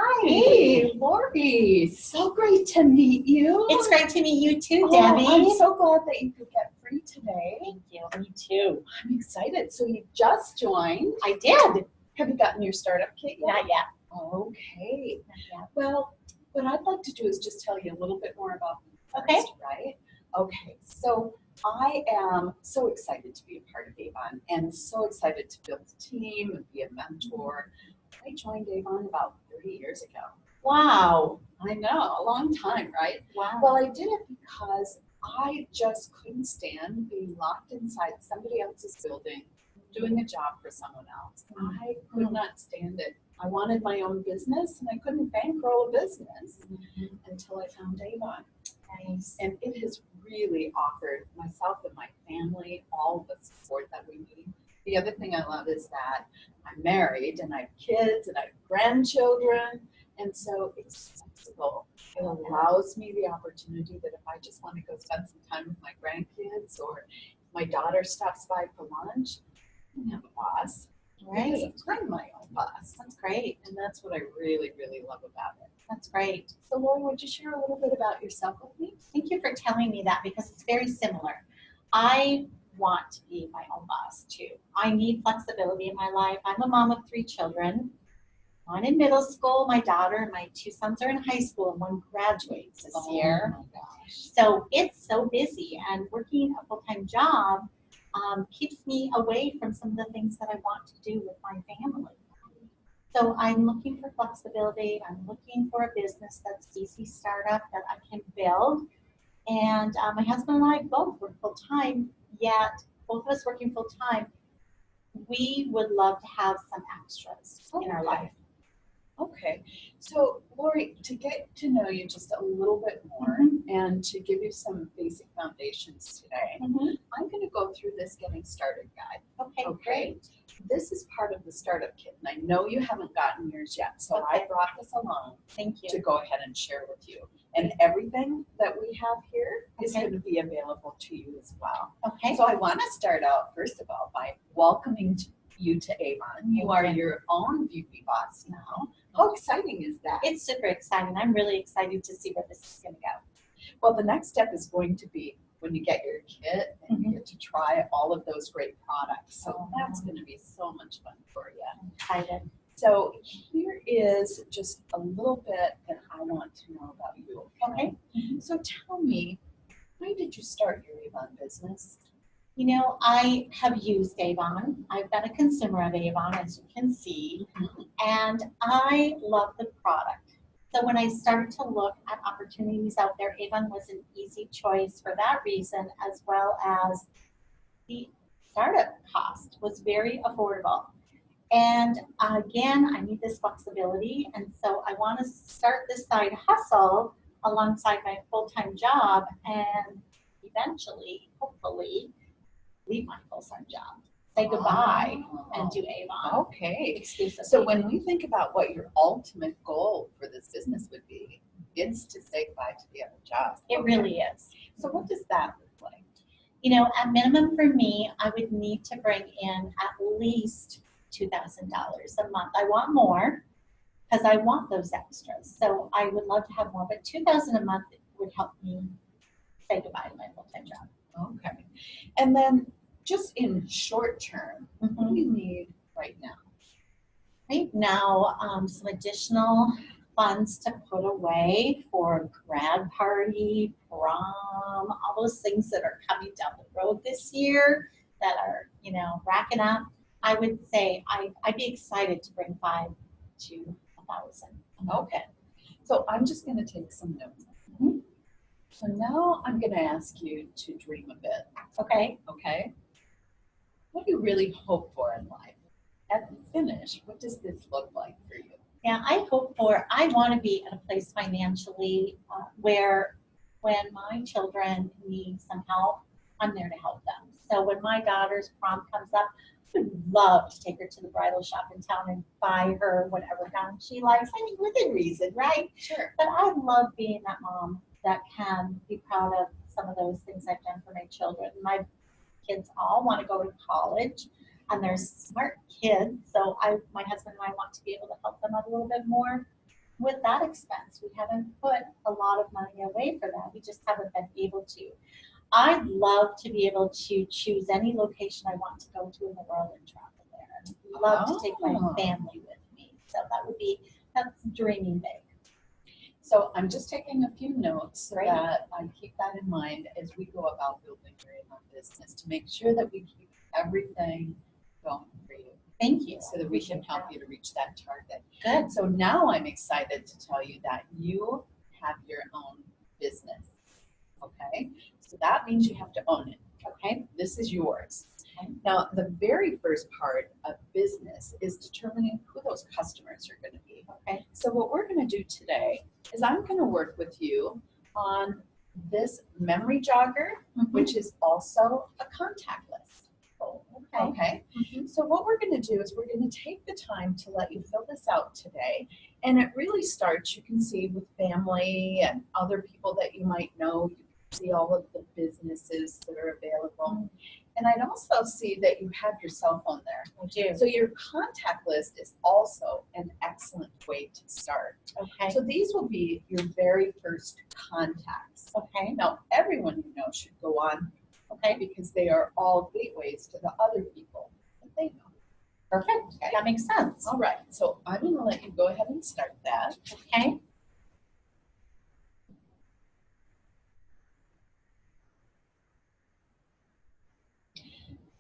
Hi. Hey, Lori. So great to meet you. It's great to meet you too, Debbie. I'm so glad that you could get free today. Thank you. Me too. I'm excited. So you just joined. I did. Have you gotten your startup kit yet? Not yet. Okay. Not yet. Well, what I'd like to do is just tell you a little bit more about me Okay. first, right? Okay. So I am so excited to be a part of Avon and so excited to build a team and be a mentor. I joined Avon about 30 years ago. Wow. I know, a long time, right? Wow. Well, I did it because I just couldn't stand being locked inside somebody else's building doing a job for someone else. I could not stand it. I wanted my own business and I couldn't bankroll a business until I found Avon. Nice. And it has really offered myself and my family all the support that we need. The other thing I love is that I'm married and I have kids and I have grandchildren. And so it's flexible. It allows me the opportunity that if I just want to go spend some time with my grandkids or my daughter stops by for lunch, I don't have a boss. Right. I'm my own boss. That's great. And that's what I really, really love about it. That's great. So Lori, would you share a little bit about yourself with me? Thank you for telling me that because it's very similar. I want to be my own boss too. I need flexibility in my life. I'm a mom of 3 children. One in middle school, my daughter and my 2 sons are in high school, and one graduates this year. Oh my gosh. So it's so busy, and working a full-time job keeps me away from some of the things that I want to do with my family. So I'm looking for flexibility. I'm looking for a business that's easy startup that I can build. And my husband and I both work full-time, yet both of us working full-time, we would love to have some extras in our life. Okay, so Lori, to get to know you just a little bit more and to give you some basic foundations today, I'm going to go through this getting started guide. Okay, great. This is part of the startup kit, and I know you haven't gotten yours yet, so I brought this along Thank you. to go ahead and share with you. And everything that we have here is going to be available to you as well. Okay. So I want to start out, first of all, by welcoming you to Avon. You are your own beauty boss now. How exciting is that? It's super exciting. I'm really excited to see where this is going to go. Well, the next step is going to be when you get your kit and you get to try all of those great products. So that's going to be so much fun for you. I'm excited. So here is just a little bit that I want to know about you. Okay. So tell me, why did you start your Avon business? You know, I have used Avon. I've been a consumer of Avon, as you can see, and I love the product. So when I started to look at opportunities out there, Avon was an easy choice for that reason, as well as the startup cost was very affordable. And again, I need this flexibility, and so I want to start this side hustle alongside my full-time job and eventually, hopefully, leave my full-time job, say goodbye, and do Avon. Okay. Exclusively. So when we think about what your ultimate goal for this business would be, it's to say goodbye to the other job. It really is. So what does that look like? You know, at minimum for me, I would need to bring in at least $2,000 a month. I want more because I want those extras. So I would love to have more, but $2,000 a month would help me say goodbye to my full-time job. Okay. And then just in short term, what do you need right now? Right now, some additional funds to put away for grad party, prom, all those things that are coming down the road this year that are, you know, racking up. I would say I'd be excited to bring 5 to 1,000. Okay. So I'm just going to take some notes. So now I'm going to ask you to dream a bit. Okay. Okay. What do you really hope for in life? At the finish, what does this look like for you? Yeah, I want to be at a place financially where when my children need some help, I'm there to help them. So when my daughter's prom comes up, I would love to take her to the bridal shop in town and buy her whatever gown she likes. I mean, within reason, right? Sure. But I love being that mom that can be proud of some of those things I've done for my children. My kids all want to go to college, and they're smart kids. So my husband and I want to be able to help them out a little bit more. with that expense. We haven't put a lot of money away for that. We just haven't been able to. I'd love to be able to choose any location I want to go to in the world and travel there. I'd love to take my family with me. So that's dreaming big. So I'm just taking a few notes so Great. that I keep that in mind as we go about building your Avon business to make sure that we keep everything going for you. Thank you. So that we can help you to reach that target. Good. So now I'm excited to tell you that you have your own business. Okay? So that means you have to own it. Okay? This is yours. Okay. Now, the very first part of business is determining who those customers are going to be. Okay. So what we're going to do today is I'm going to work with you on this memory jogger, which is also a contact list. Oh, okay. So what we're going to do is we're going to take the time to let you fill this out today. And it really starts, you can see, with family and other people that you might know. You can see all of the businesses that are available. And I'd also see that you have your cell phone there. I do. So your contact list is also an excellent way to start. Okay. So these will be your very first contacts. Okay. Now, everyone you know should go on, Okay. because they are all gateways to the other people that they know. Perfect. Okay. That makes sense. All right. So I'm going to let you go ahead and start that. Okay.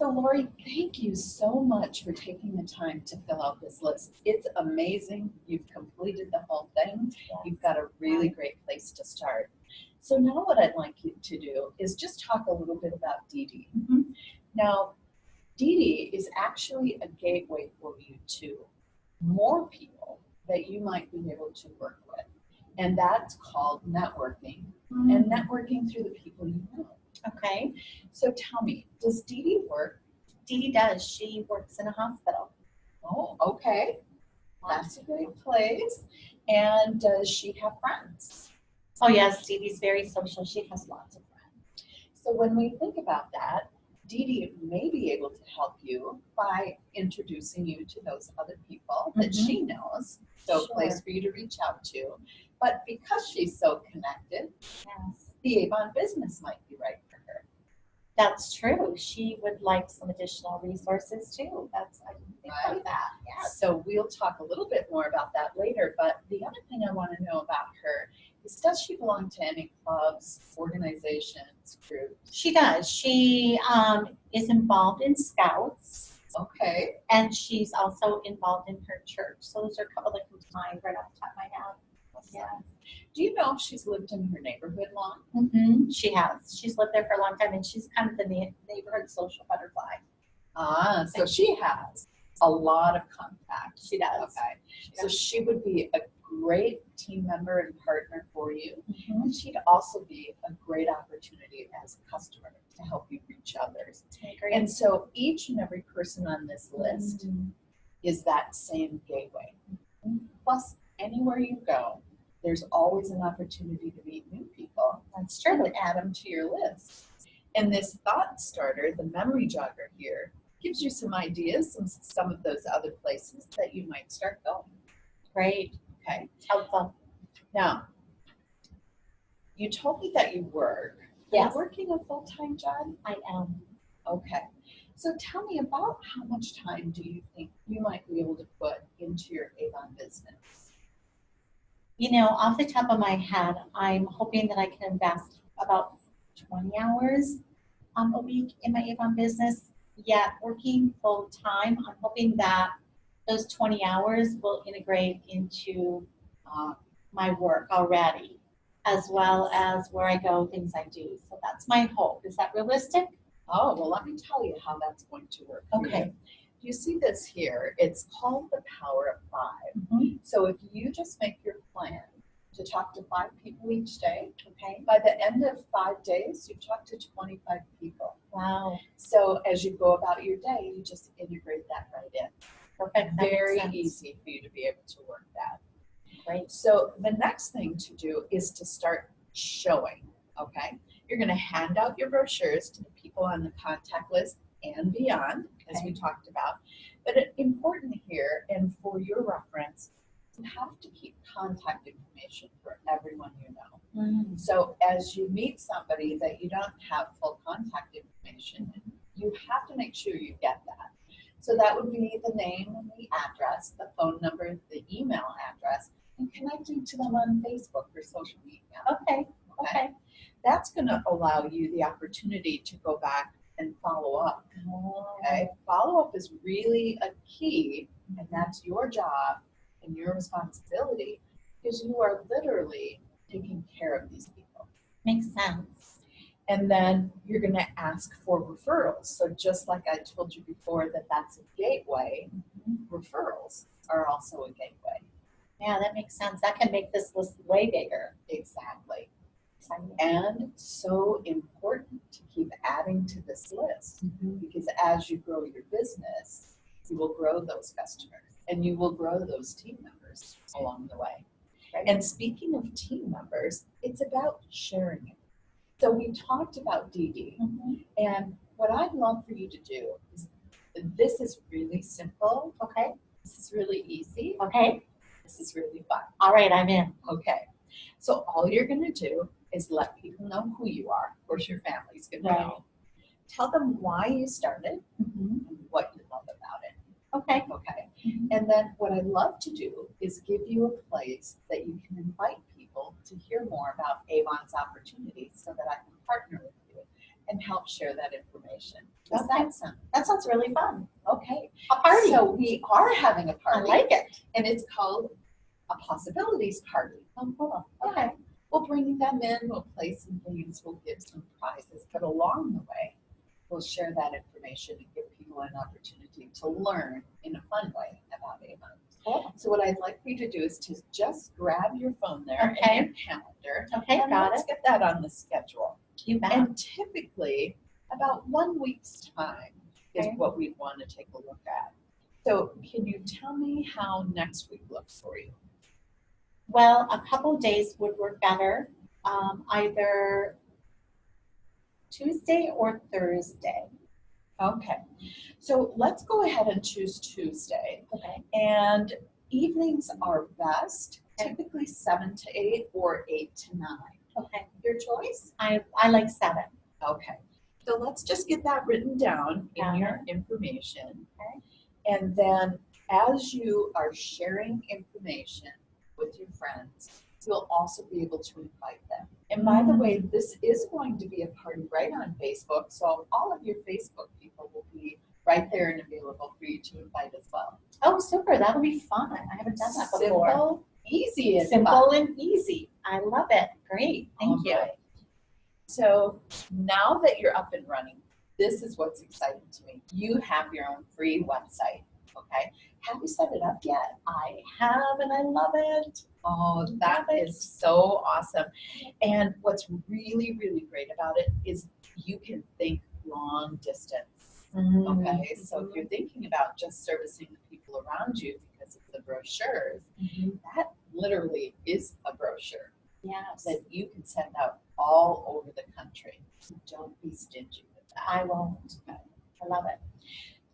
So Lori, thank you so much for taking the time to fill out this list. It's amazing. You've completed the whole thing. Yes. You've got a really great place to start. So now what I'd like you to do is just talk a little bit about Dee Dee. Now, Dee Dee is actually a gateway for you to more people that you might be able to work with. And that's called networking, and networking through the people you know. Okay. So tell me, does Dee Dee work? Dee Dee does. She works in a hospital. Oh, okay. That's a great place. And does she have friends? Oh, yes. Dee Dee's very social. She has lots of friends. So when we think about that, Dee Dee may be able to help you by introducing you to those other people that she knows. So a place for you to reach out to. But because she's so connected, Yes. the Avon business might be right for her. That's true. She would like some additional resources too. I didn't think about that. Yes. So we'll talk a little bit more about that later. But the other thing I want to know about her is, does she belong to any clubs, organizations, groups? She does. She is involved in Scouts. Okay. And she's also involved in her church. So those are a couple that come to mind right off the top of my head. Yeah. Do you know if she's lived in her neighborhood long? She has. She's lived there for a long time, and she's kind of the neighborhood social butterfly. Ah, so she has a lot of contacts. She does. Okay. So she would be a great team member and partner for you. And she'd also be a great opportunity as a customer to help you reach others. And so each and every person on this list is that same gateway. Plus, anywhere you go, there's always an opportunity to meet new people. That's true. And add them to your list. And this thought starter, the memory jogger here, gives you some ideas, some of those other places that you might start going. Great. Okay. Helpful. Now, you told me that you work. Yes. Are you working a full-time job? I am. Okay. So tell me, about how much time do you think you might be able to put into your Avon business? You know, off the top of my head, I'm hoping that I can invest about 20 hours a week in my Avon business. Yet working full time, I'm hoping that those 20 hours will integrate into my work already, as well as where I go, things I do. So that's my hope. Is that realistic? Oh, well, let me tell you how that's going to work. Okay. You see this here, it's called the Power of 5. So if you just make your plan to talk to 5 people each day, okay, by the end of 5 days, you've talked to 25 people. Wow. So as you go about your day, you just integrate that right in. Perfect. Very easy for you to be able to work that. Great. So the next thing to do is to start showing, okay? You're going to hand out your brochures to the people on the contact list and beyond, as we talked about. But it's important here, and for your reference, you have to keep contact information for everyone you know. Mm. So as you meet somebody that you don't have full contact information, you have to make sure you get that. So that would be the name and the address, the phone number, the email address, and connecting to them on Facebook or social media. Okay. Okay. That's going to allow you the opportunity to go back and follow up. Okay, follow up is really a key, and that's your job and your responsibility because you are literally taking care of these people. Makes sense. And then you're going to ask for referrals. So just like I told you before that that's a gateway, referrals are also a gateway. Yeah, that makes sense. That can make this list way bigger. Exactly. And so important to keep adding to this list because as you grow your business, you will grow those customers and you will grow those team members along the way. Right. And speaking of team members, it's about sharing it. So we talked about DD, and what I'd love for you to do is, this is really simple. Okay. This is really easy. Okay. This is really fun. All right, I'm in. Okay. So all you're going to do is let people know who you are. Of course, your family's going to know. Tell them why you started and what you love about it. Okay. Okay. And then what I love to do is give you a place that you can invite people to hear more about Avons opportunities so that I can partner with you and help share that information. Does that sound? That sounds really fun. Okay. A party. So we are having a I party. like it. And it's called a possibilities party. Oh, cool. Okay. We'll bring them in, we'll play some games, we'll give some prizes, but along the way, we'll share that information and give people an opportunity to learn in a fun way about Avons. Cool. So what I'd like for you to do is to just grab your phone there and your calendar. Okay, and got let's it. get that on the schedule. You bet. And typically, about 1 week's time is Okay. what we want to take a look at. So can you tell me how next week looks for you? Well, a couple days would work better, either Tuesday or Thursday. Okay, so let's go ahead and choose Tuesday. Okay. And evenings are best, typically 7 to 8 or 8 to 9. Okay. Your choice? I like 7. Okay, so let's just get that written down in your information. Okay. And then as you are sharing information with your friends, you'll also be able to invite them. And by the way, this is going to be a party right on Facebook, so all of your Facebook people will be right there and available for you to invite as well. Oh, super. That'll be fun. I haven't done that before. Simple, easy, and Simple fun. and easy. I love it. Great. Thank you. Right. So now that you're up and running, this is what's exciting to me. You have your own free website, okay? Have you set it up yet? I have, and I love it. Oh, that is so awesome. And what's really, really great about it is you can think long distance, okay? So if you're thinking about just servicing the people around you because of the brochures, that literally is a brochure Yes. that you can send out all over the country. So don't be stingy with that. I won't. I love it.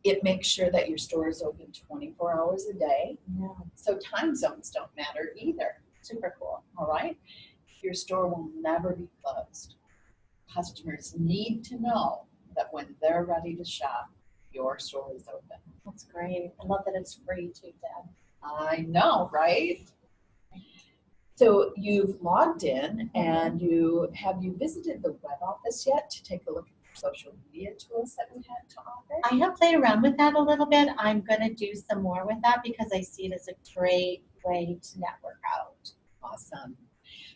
It makes sure that your store is open 24 hours a day. Yeah. So time zones don't matter either. Super cool. All right. Your store will never be closed. Customers need to know that when they're ready to shop, your store is open. That's great. I love that it's free too, Deb. I know, right? So you've logged in and you visited the web office yet to take a look at the social media tools that we had to offer? I have played around with that a little bit. I'm going to do some more with that because I see it as a great way to network out. Awesome.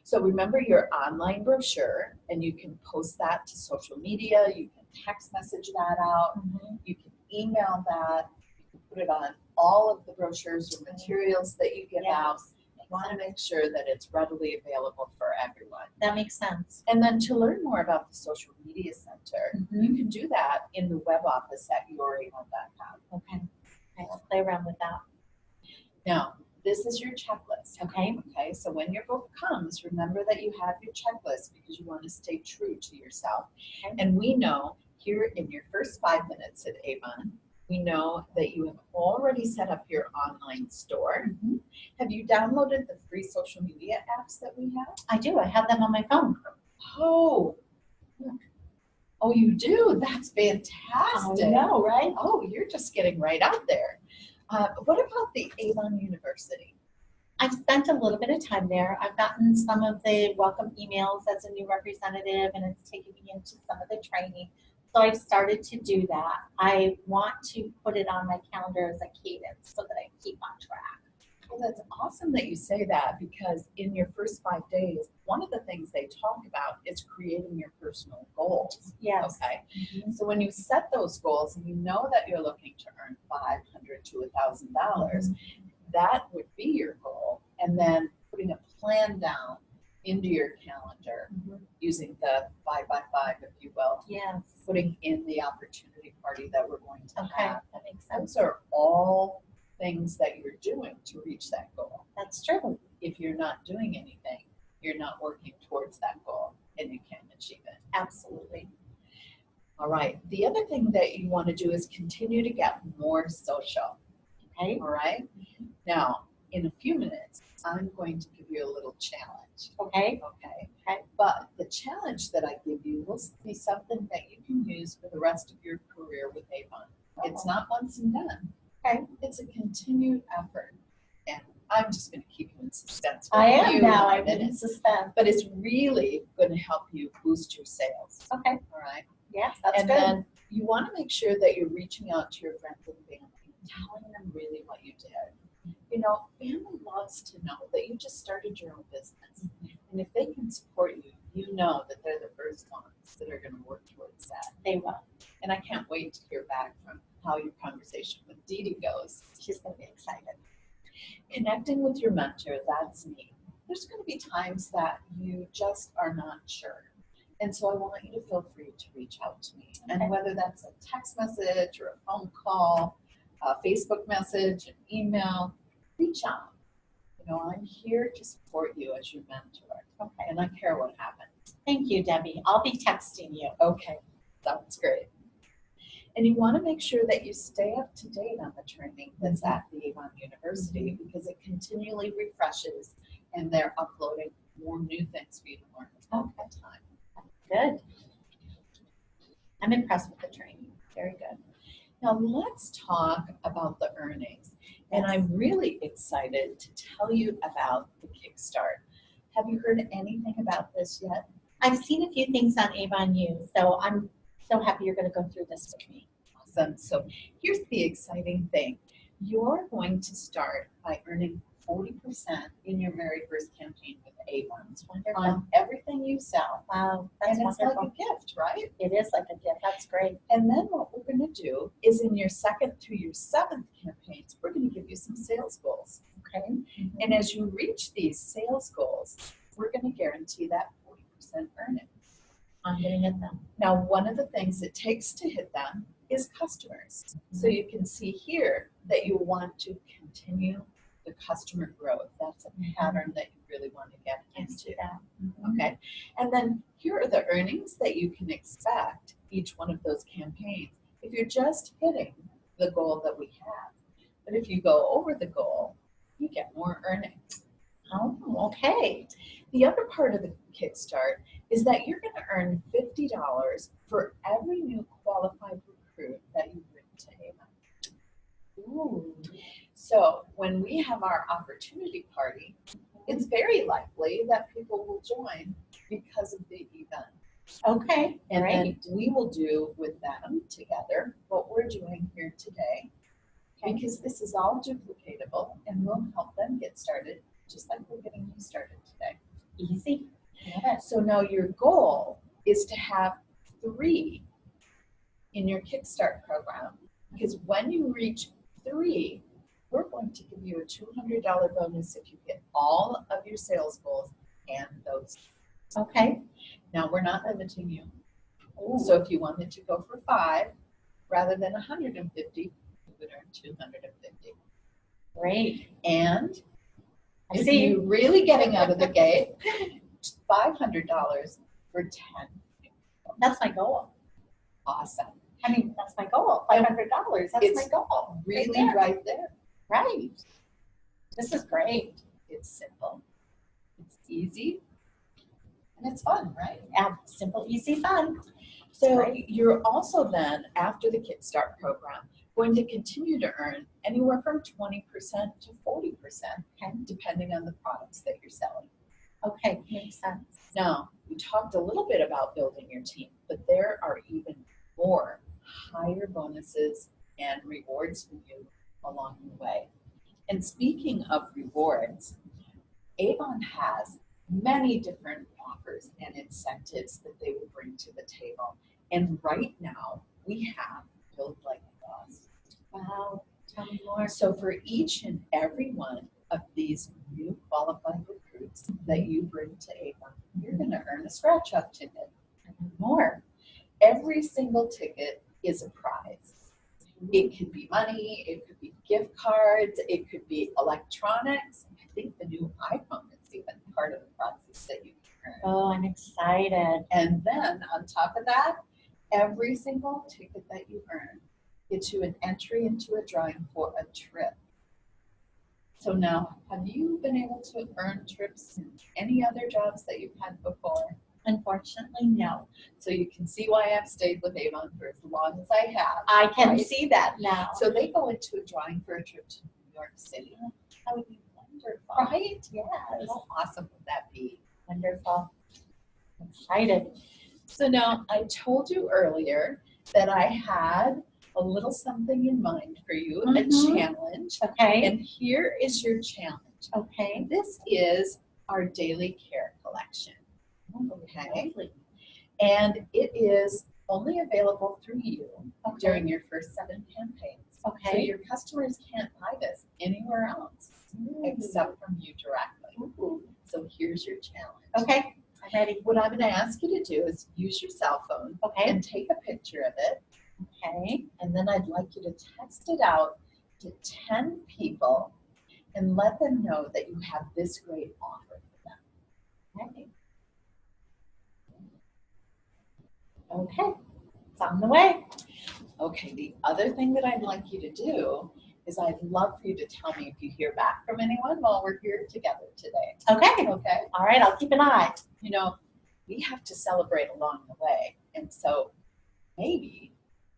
So remember your online brochure, and you can post that to social media. You can text message that out. You can email that. You can put it on all of the brochures or materials that you give out. You want to make sure that it's readily available for everyone. That makes sense. And then to learn more about the Social Media Center, you can do that in the web office at youravon.com. Okay. I'll play around with that. Now, this is your checklist. Okay. Okay, so when your book comes, remember that you have your checklist because you want to stay true to yourself. Okay. And we know here in your first 5 minutes at Avon, We know that you have already set up your online store. Mm-hmm. Have you downloaded the free social media apps that we have? I do. I have them on my phone. Oh, oh, you do? That's fantastic. I know, right? Oh, you're just getting right out there. What about the Avon University? I've spent a little bit of time there. I've gotten some of the welcome emails as a new representative, and it's taken me into some of the training. So I've started to do that. I want to put it on my calendar as a cadence so that I keep on track. Well, that's awesome that you say that, because in your first 5 days, one of the things they talk about is creating your personal goals. Yes. Okay. Mm-hmm. So when you set those goals and you know that you're looking to earn $500 to $1,000, that would be your goal. And then putting a plan down into your calendar using the 5x5, if you will. Yes. Putting in the opportunity party that we're going to have. That makes sense. Those are all things that you're doing to reach that goal. That's true. If you're not doing anything, you're not working towards that goal and you can't achieve it. Absolutely. All right. The other thing that you want to do is continue to get more social. Okay. All right. Now, in a few minutes, I'm going to give you a little challenge. Okay. Okay. Okay. But the challenge that I give you will be something that you can use for the rest of your career with Avon. It's not once and done. Okay. It's a continued effort. And I'm just going to keep you in suspense. I am you now. in a I'm in minute. suspense. But it's really going to help you boost your sales. Okay. All right. Yes, that's And good. then you want to make sure that you're reaching out to your friends and family, telling them really what you did. You know, family loves to know that you just started your own business. And if they can support you, you know that they're the first ones that are going to work towards that. They will. And I can't wait to hear back from how your conversation with Dee Dee goes. She's going to be excited. Connecting with your mentor, that's me. There's going to be times that you just are not sure. And so I want you to feel free to reach out to me. Okay. And whether that's a text message or a phone call, a Facebook message, an email, reach out. You know, I'm here to support you as your mentor. Okay. And I care what happens. Thank you, Debbie. I'll be texting you. Okay. Sounds great. And you want to make sure that you stay up to date on the training that's at the Avon University, because it continually refreshes and they're uploading more new things for you to learn all the time. Good. I'm impressed with the training. Very good. Now let's talk about the earnings. And I'm really excited to tell you about the Kickstart. Have you heard anything about this yet? I've seen a few things on Avon U, so I'm so happy you're going to go through this with me. Awesome. So here's the exciting thing. You're going to start by earning 40% in your very first campaign with Avon on everything you sell. Wow, that's and it's wonderful. like a gift, right? It is like a gift. That's great. And then what we're going to do is in your second through your seventh campaigns, we're going to give you some sales goals. Okay. And as you reach these sales goals, we're going to guarantee that 40% earning. I'm going to get them. Now, one of the things it takes to hit them is customers. So you can see here that you want to continue the customer growth. That's a pattern that you really want to get into. Okay. And then here are the earnings that you can expect each one of those campaigns if you're just hitting the goal that we have. But if you go over the goal, you get more earnings. Oh, okay. The other part of the Kickstart is that you're going to earn $50 for every new qualified recruit that you bring to Avon. Ooh. So when we have our opportunity party, it's very likely that people will join because of the event. Okay, And great. then we will do with them together what we're doing here today, because this is all duplicatable and we'll help them get started just like we're getting you started today. Easy. So now your goal is to have 3 in your Kickstart program, because when you reach 3, we're going to give you a $200 bonus if you hit all of your sales goals and those. Okay. Now we're not limiting you. Ooh. So if you wanted to go for 5 rather than 150, you would earn 250. Great. And I if see. you're really getting out of the gate, $500 for 10. That's my goal. Awesome. I mean, that's my goal, $500. That's It's my goal. Really right there. Right. This is great. It's simple, it's easy, and it's fun, right? Simple, easy, fun. So Great. you're also then, after the Kickstart program, going to continue to earn anywhere from 20% to 40%, depending on the products that you're selling. Okay, makes sense. Now, we talked a little bit about building your team, but there are even more higher bonuses and rewards for you along the way. And speaking of rewards, Avon has many different offers and incentives that they will bring to the table. And right now, we have Build Like a Boss. Wow, tell me more. So for each and every one of these new qualified recruits that you bring to Avon, you're going to earn a scratch-off ticket and more. Every single ticket is a prize. It could be money, it could be gift cards, it could be electronics. I think the new iPhone is even part of the process that you can earn. Oh, I'm excited. And then on top of that, every single ticket that you earn gets you an entry into a drawing for a trip. So now, have you been able to earn trips in any other jobs that you've had before? Unfortunately, no. So you can see why I've stayed with Avon for as long as I have. I can right? see that now. So they go into a drawing for a trip to New York City. That would be wonderful. Right? Yes. How awesome would that be? Wonderful. Excited. So now, I told you earlier that I had a little something in mind for you, a challenge. Okay. And here is your challenge. Okay. This is our daily care collection. Okay. Lovely. And it is only available through you during your first 7 campaigns. Okay. So your customers can't buy this anywhere else except from you directly. Ooh. So here's your challenge. Okay. I'm ready. What I'm going to ask you to do is use your cell phone Okay. and take a picture of it. Okay. And then I'd like you to text it out to 10 people and let them know that you have this great offer for them. Okay. Okay. It's on the way. Okay, the other thing that I'd like you to do is I'd love for you to tell me if you hear back from anyone while we're here together today. Okay. Okay? All right. I'll keep an eye. You know, we have to celebrate along the way. And so maybe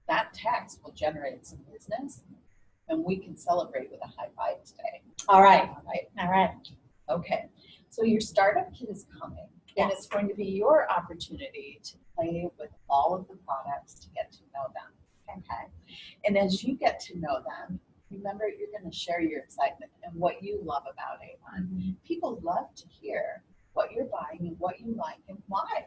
that text will generate some business and we can celebrate with a high five today. All right. All right? All right. Okay. So your startup kit is coming. And Yes. it's going to be your opportunity to play with all of the products to get to know them. Okay. And as you get to know them, remember you're going to share your excitement and what you love about Avon. People love to hear what you're buying and what you like and why.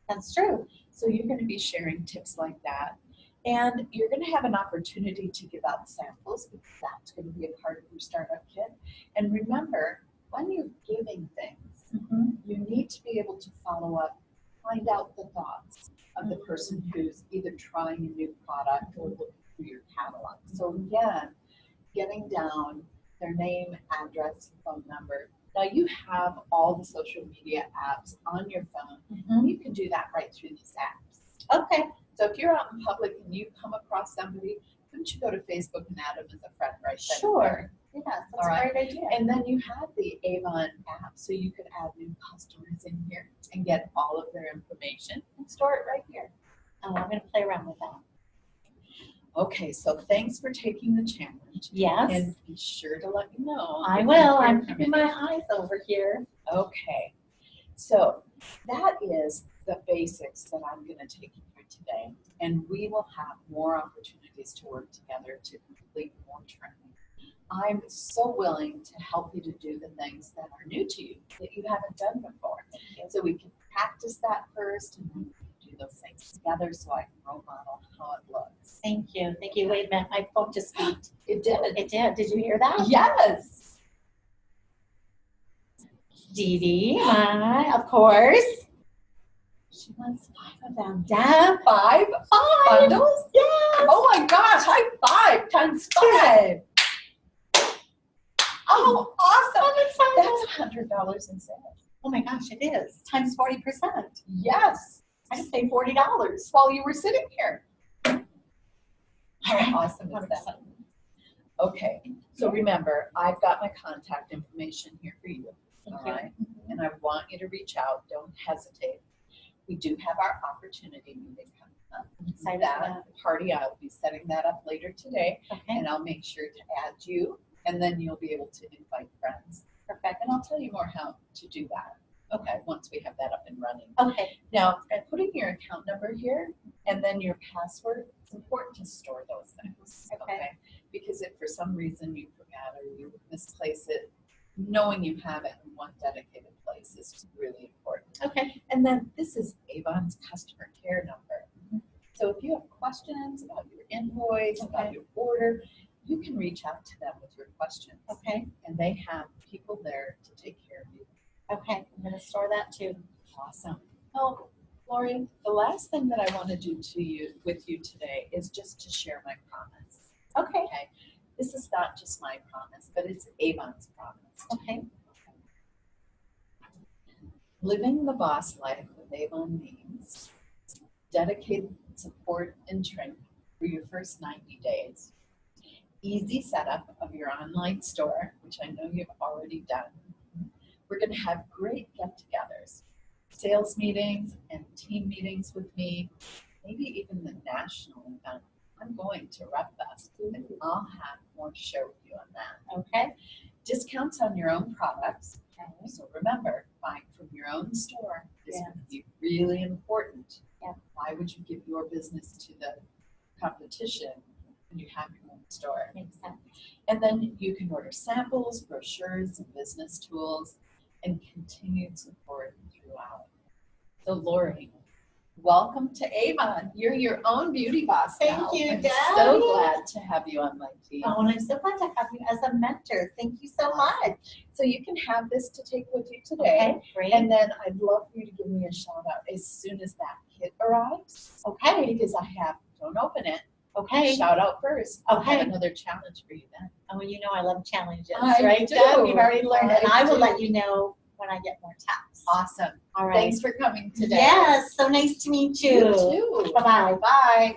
That's true. So you're going to be sharing tips like that. And you're going to have an opportunity to give out samples because that's going to be a part of your startup kit. And remember, when you're giving things, you need to be able to follow up, find out the thoughts of the person who's either trying a new product or looking through your catalog. So again, getting down their name, address, phone number. Now you have all the social media apps on your phone. You can do that right through these apps. Okay. So if you're out in public and you come across somebody, couldn't you go to Facebook and add them as a friend right then? Sure. Yes, that's All right. a great idea. And then you have the Avon app, so you could add new customers in here and get all of their information and store it right here. Oh, I'm going to play around with that. Okay, so thanks for taking the challenge. Yes. And be sure to let me know. I if you will. hear I'm from keeping my eyes over here. Okay, so that is the basics that I'm going to take you through today. And we will have more opportunities to work together to complete more training. I'm so willing to help you to do the things that are new to you, that you haven't done before. So we can practice that first and then we can do those things together so I can role model how it looks. Thank you. Thank you. Wait a minute. My phone just beeped. It did. It did. Did you hear that? Yes. Dee Dee, of course. She wants 5 of them. Deb, 5 bundles? Yes. Oh my gosh, high 5 times 5. Oh, awesome. That's $100 in sales. Oh my gosh, it is. Times 40%. Yes. I just paid $40. While you were sitting here. How awesome is I'm that? excited. Okay, so remember, I've got my contact information here for you. Thank All you. right, and I want you to reach out. Don't hesitate. We do have our opportunity meeting coming up. Excited for That party, I'll be setting that up later today, Okay, and I'll make sure to add you, and then you'll be able to invite friends. perfect. And I'll tell you more how to do that. Okay, once we have that up and running. Okay, Now, putting your account number here and then your password, it's important to store those things. Okay. Because if for some reason you forgot or you misplace it, knowing you have it in one dedicated place is really important. okay, And then this is Avon's customer care number. So if you have questions about your invoice, about Okay. your order, you can reach out to them with your questions. okay, And they have people there to take care of you. okay. I'm gonna store that too. Awesome. Oh, Lori, the last thing that I want to do with you today is just to share my promise. Okay, Okay. This is not just my promise, but it's Avon's promise. okay, Living the boss life with Avon means dedicated support and training for your first 90 days. Easy setup of your online store, which I know you've already done. We're going to have great get-togethers, sales meetings and team meetings with me, maybe even the national event. I'm going to RepFest, and I'll have more to share with you on that. okay, Discounts on your own products. okay. So remember, buying from your own store is Yeah. going to be really important. Yeah. Why would you give your business to the competition when you have your own store? Makes sense. And then you can order samples, brochures, and business tools, and continued support throughout. So Lori, welcome to Avon. You're your own beauty boss Thank now. you, I'm Deb. so glad to have you on my team. Oh, and I'm so glad to have you as a mentor. Thank you so much. So you can have this to take with you today. Okay, great. And then I'd love for you to give me a shout out as soon as that kit arrives. Okay, Because don't open it. okay. Shout out first. I'll Okay. have another challenge for you then. Oh, you know I love challenges, I right, do. Deb? You've already learned it. I I will do. let you know when I get more tasks. Awesome. All right. Thanks for coming today. Yes, so nice to meet you. You too. Bye-bye. Bye.